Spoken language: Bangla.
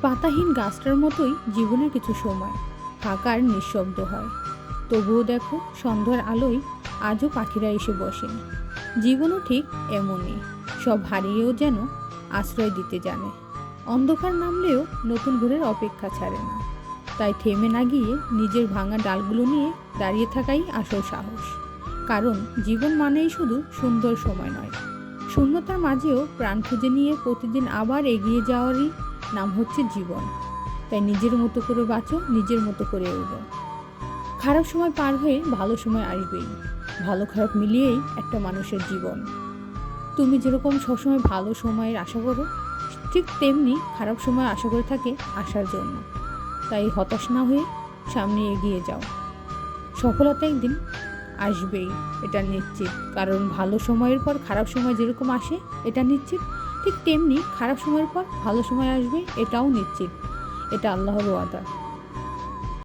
পাতাহীন গাছটার মতোই জীবনের কিছু সময় ফাঁকা আর নিঃশব্দ হয়। তবুও দেখো, সন্ধ্যার আলোয় আজও পাখিরা এসে বসেন। জীবনও ঠিক এমনই, সব হারিয়েও যেন আশ্রয় দিতে জানে। অন্ধকার নামলেও নতুন ভোরের অপেক্ষা ছাড়ে না। তাই থেমে না গিয়ে নিজের ভাঙা ডালগুলো নিয়ে দাঁড়িয়ে থাকাই আসল সাহস। কারণ জীবন মানেই শুধু সুন্দর সময় নয়, শূন্যতার মাঝেও প্রাণ খুঁজে নিয়ে প্রতিদিন আবার এগিয়ে যাওয়ারই নাম হচ্ছে জীবন। তাই নিজের মতো করে বাঁচো, নিজের মতো করে এগো। খারাপ সময় পার হয়ে ভালো সময় আসবেই। ভালো খারাপ মিলিয়েই একটা মানুষের জীবন। তুমি যেরকম সবসময় ভালো সময়ের আশা করো, ঠিক তেমনি খারাপ সময় আশা করে থাকে আসার জন্য। তাই হতাশ না হয়ে সামনে এগিয়ে যাও। সফলতা একদিন আসবেই, এটা নিশ্চিত। কারণ ভালো সময়ের পর খারাপ সময় যেরকম আসে এটা নিশ্চিত, ঠিক তেমনি খারাপ সময়ের পর ভালো সময় আসবে, এটাও নিশ্চিত। এটা আল্লাহর ওয়াদা।